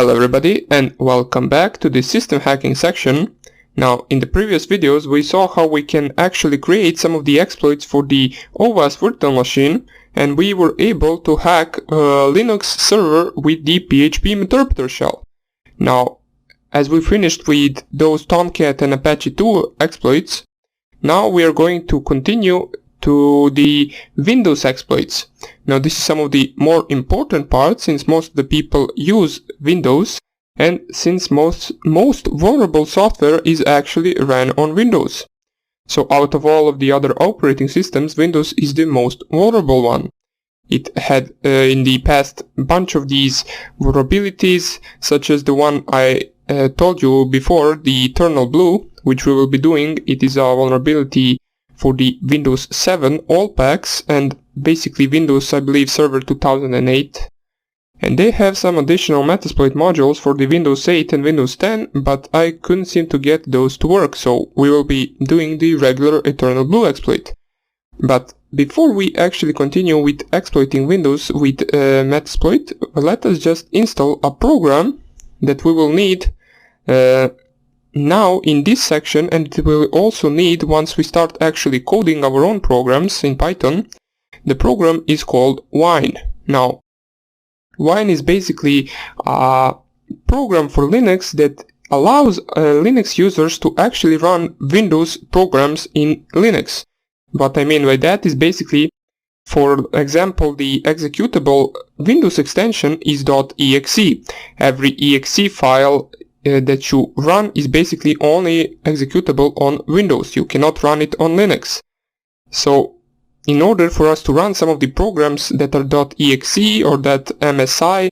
Hello everybody and welcome back to the system hacking section. Now in the previous videos we saw how we can actually create some of the exploits for the OWASP virtual machine, and we were able to hack a Linux server with the PHP interpreter shell. Now as we finished with those Tomcat and Apache 2 exploits, now we are going to continue to the Windows exploits. Now this is some of the more important parts, since most of the people use Windows and since most vulnerable software is actually ran on Windows. So out of all of the other operating systems, Windows is the most vulnerable one. It had in the past a bunch of these vulnerabilities, such as the one I told you before, the Eternal Blue, which we will be doing. It is a vulnerability for the Windows 7 all packs and basically Windows, I believe, Server 2008. And they have some additional Metasploit modules for the Windows 8 and Windows 10, but I couldn't seem to get those to work, so we will be doing the regular Eternal Blue exploit. But before we actually continue with exploiting Windows with Metasploit, let us just install a program that we will need now in this section, and it will also need once we start actually coding our own programs in Python. The program is called Wine. Now Wine is basically a program for Linux that allows Linux users to actually run Windows programs in Linux. What I mean by that is basically, for example, the executable Windows extension is .exe. Every exe file that you run is basically only executable on Windows. You cannot run it on Linux. So in order for us to run some of the programs that are .exe or .msi,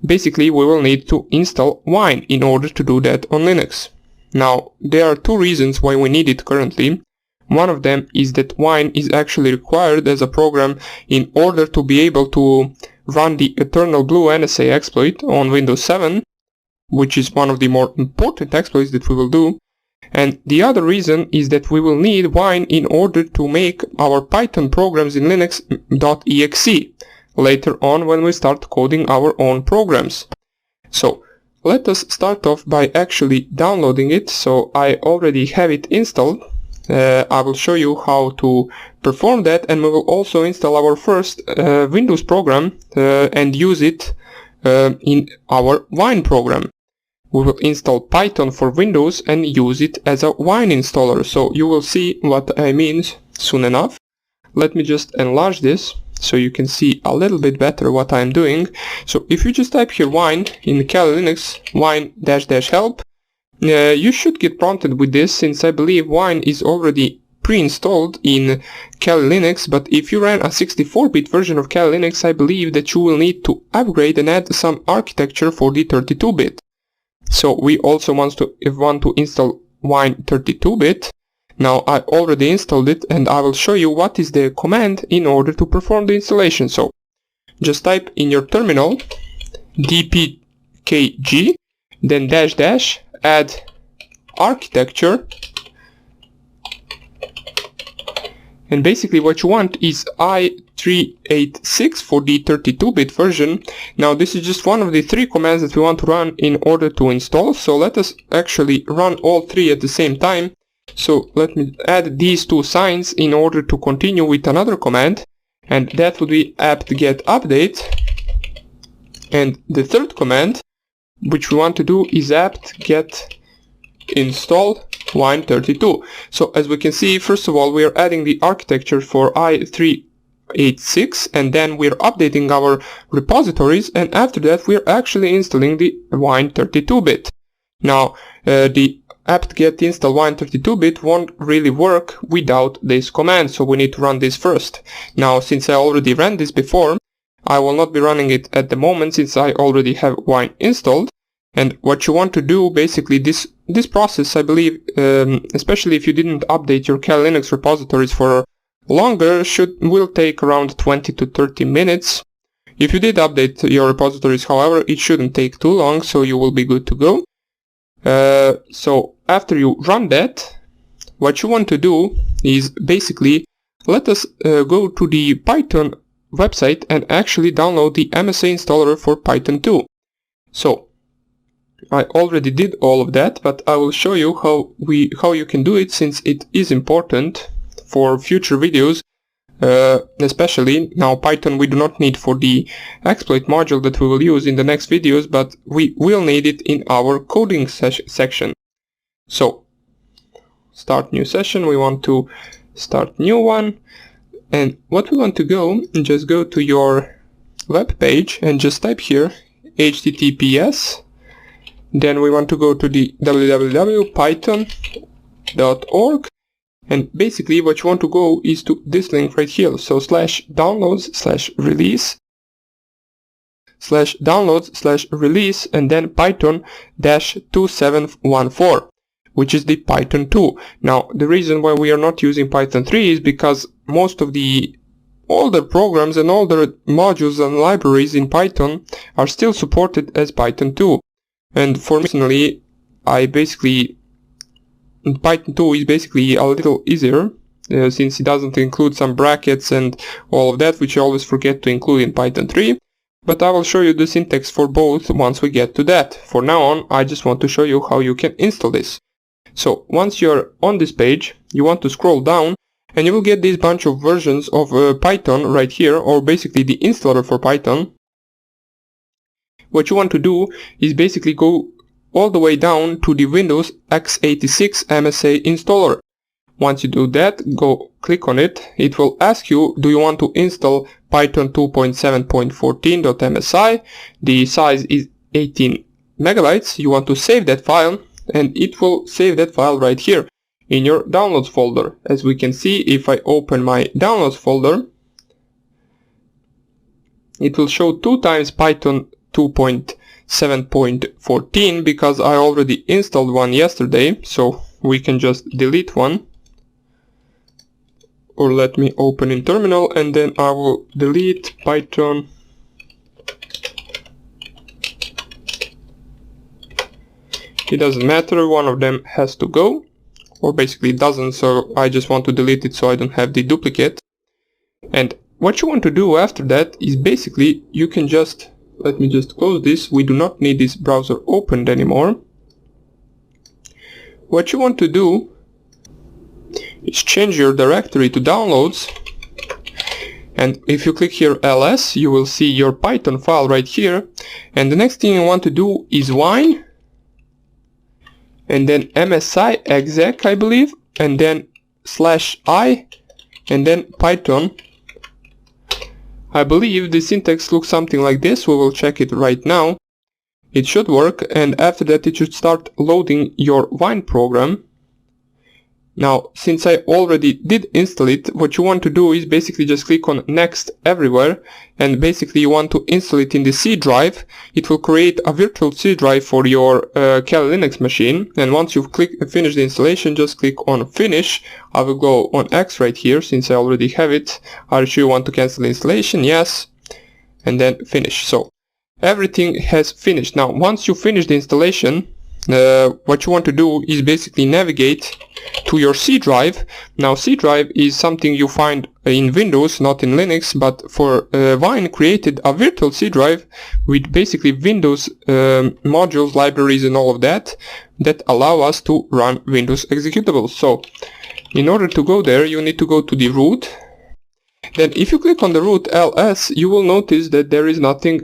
basically we will need to install Wine in order to do that on Linux. Now there are two reasons why we need it currently. One of them is that Wine is actually required as a program in order to be able to run the Eternal Blue NSA exploit on Windows 7, which is one of the more important exploits that we will do. And the other reason is that we will need Wine in order to make our Python programs in Linux .exe later on when we start coding our own programs. So let us start off by actually downloading it. So I already have it installed. I will show you how to perform that, and we will also install our first Windows program and use it in our Wine program. We will install Python for Windows and use it as a Wine installer, so you will see what I mean soon enough. Let me just enlarge this so you can see a little bit better what I'm doing. So if you just type here Wine in Kali Linux, wine -- help, you should get prompted with this, since I believe Wine is already pre-installed in Kali Linux, but if you ran a 64-bit version of Kali Linux, I believe that you will need to upgrade and add some architecture for the 32-bit. So we also want to install Wine 32-bit. Now I already installed it, and I will show you what is the command in order to perform the installation. So just type in your terminal dpkg, then -- add architecture, and basically what you want is i386 for the 32-bit version. Now this is just one of the three commands that we want to run in order to install, so let us actually run all three at the same time. So let me add these two signs in order to continue with another command, and that would be apt-get update. And the third command which we want to do is apt-get install Wine 32. So as we can see, first of all we are adding the architecture for i386, and then we are updating our repositories, and after that we are actually installing the Wine 32-bit. Now the apt-get install Wine 32-bit won't really work without this command, so we need to run this first. Now since I already ran this before, I will not be running it at the moment since I already have Wine installed. And what you want to do, basically this process, I believe, especially if you didn't update your Kali Linux repositories for longer, will take around 20 to 30 minutes. If you did update your repositories, however, it shouldn't take too long, so you will be good to go. So after you run that, what you want to do is basically let us go to the Python website and actually download the MSA installer for Python 2. So I already did all of that, but I will show you how you can do it, since it is important for future videos. Especially now Python we do not need for the exploit module that we will use in the next videos, but we will need it in our coding section. So start new session, we want to start new one, and what we want to go, just go to your web page and just type here https, then we want to go to the www.python.org, and basically what you want to go is to this link right here, so /downloads/release and then Python-2714, which is the Python 2. Now the reason why we are not using Python 3 is because most of the older programs and older modules and libraries in Python are still supported as Python 2. And for me personally, Python 2 is basically a little easier, since it doesn't include some brackets and all of that, which I always forget to include in Python 3. But I will show you the syntax for both once we get to that. For now on, I just want to show you how you can install this. So once you're on this page, you want to scroll down and you will get this bunch of versions of Python right here, or basically the installer for Python. What you want to do is basically go all the way down to the Windows x86 MSA installer. Once you do that, go click on it. It will ask you, do you want to install Python 2.7.14.msi? The size is 18 megabytes. You want to save that file, and it will save that file right here in your downloads folder. As we can see, if I open my downloads folder, it will show 2 times Python 2.7.14 because I already installed one yesterday, so we can just delete one. Or let me open in terminal and then I will delete Python. It doesn't matter, one of them has to go, or basically it doesn't, so I just want to delete it so I don't have the duplicate. And what you want to do after that is basically you can just, let me just close this, we do not need this browser opened anymore. What you want to do is change your directory to downloads, and if you click here ls, you will see your Python file right here, and the next thing you want to do is wine, and then msi exec I believe, and then /i, and then Python. I believe the syntax looks something like this, we will check it right now. It should work, and after that it should start loading your Wine program. Now, since I already did install it, what you want to do is basically just click on next everywhere, and basically you want to install it in the C drive. It will create a virtual C drive for your Kali Linux machine, and once you've finished the installation, just click on finish. I will go on X right here since I already have it. Are you sure you want to cancel the installation? Yes. And then finish. So everything has finished. Now once you finish the installation, what you want to do is basically navigate to your C drive. Now C drive is something you find in Windows, not in Linux, but for Wine created a virtual C drive with basically Windows modules, libraries and all of that allow us to run Windows executables. So in order to go there, you need to go to the root. Then if you click on the root ls, you will notice that there is nothing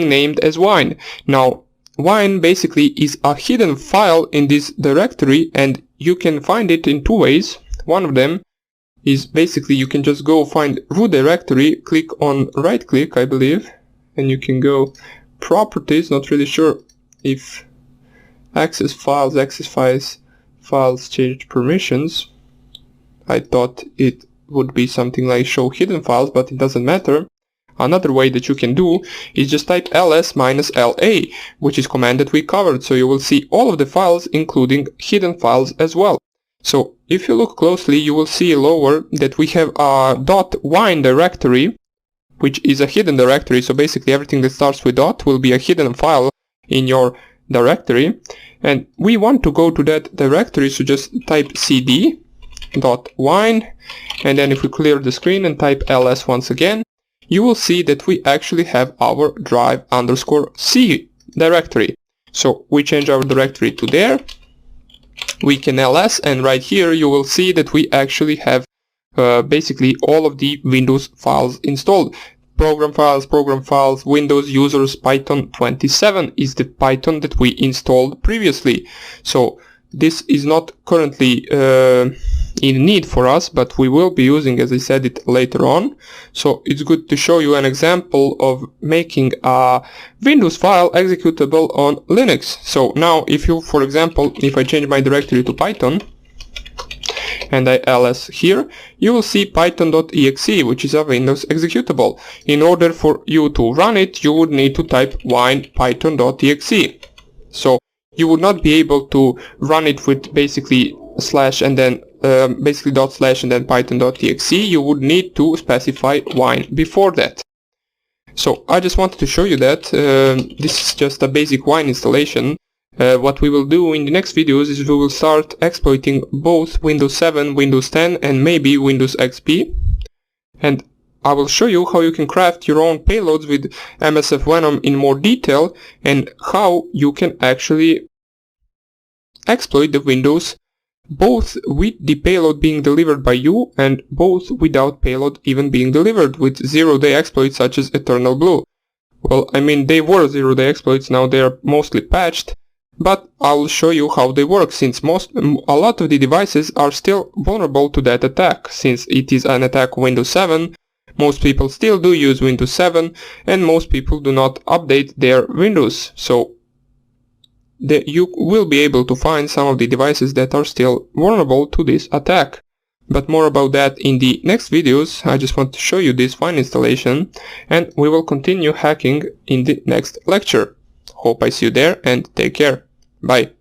named as Wine. Now Wine basically is a hidden file in this directory, and you can find it in 2 ways. One of them is basically you can just go find root directory, click on right click I believe, and you can go properties, not really sure if access files change permissions. I thought it would be something like show hidden files, but it doesn't matter. Another way that you can do is just type ls-la, which is command that we covered, so you will see all of the files including hidden files as well. So if you look closely, you will see lower that we have a .wine directory, which is a hidden directory, so basically everything that starts with dot will be a hidden file in your directory, and we want to go to that directory, so just type cd .wine, and then if we clear the screen and type ls once again, you will see that we actually have our drive_c directory. So we change our directory to there, we can ls, and right here you will see that we actually have basically all of the Windows files installed. Program files, Windows users, Python 27 is the Python that we installed previously. So this is not currently in need for us, but we will be using, as I said, it later on. So it's good to show you an example of making a Windows file executable on Linux. So now if you, for example, if I change my directory to Python and I ls here, you will see python.exe, which is a Windows executable. In order for you to run it, you would need to type wine python.exe. So you would not be able to run it with basically slash and then basically dot slash and then python.exe. You would need to specify wine before that. So I just wanted to show you that this is just a basic wine installation. What we will do in the next videos is we will start exploiting both Windows 7, Windows 10 and maybe Windows XP, and I will show you how you can craft your own payloads with MSF Venom in more detail and how you can actually exploit the Windows both with the payload being delivered by you and both without payload even being delivered with zero-day exploits such as Eternal Blue. Well, I mean, they were zero-day exploits, now they are mostly patched, but I'll show you how they work, since a lot of the devices are still vulnerable to that attack. Since it is an attack on Windows 7, most people still do use Windows 7 and most people do not update their Windows. So you will be able to find some of the devices that are still vulnerable to this attack. But more about that in the next videos. I just want to show you this fine installation and we will continue hacking in the next lecture. Hope I see you there and take care. Bye.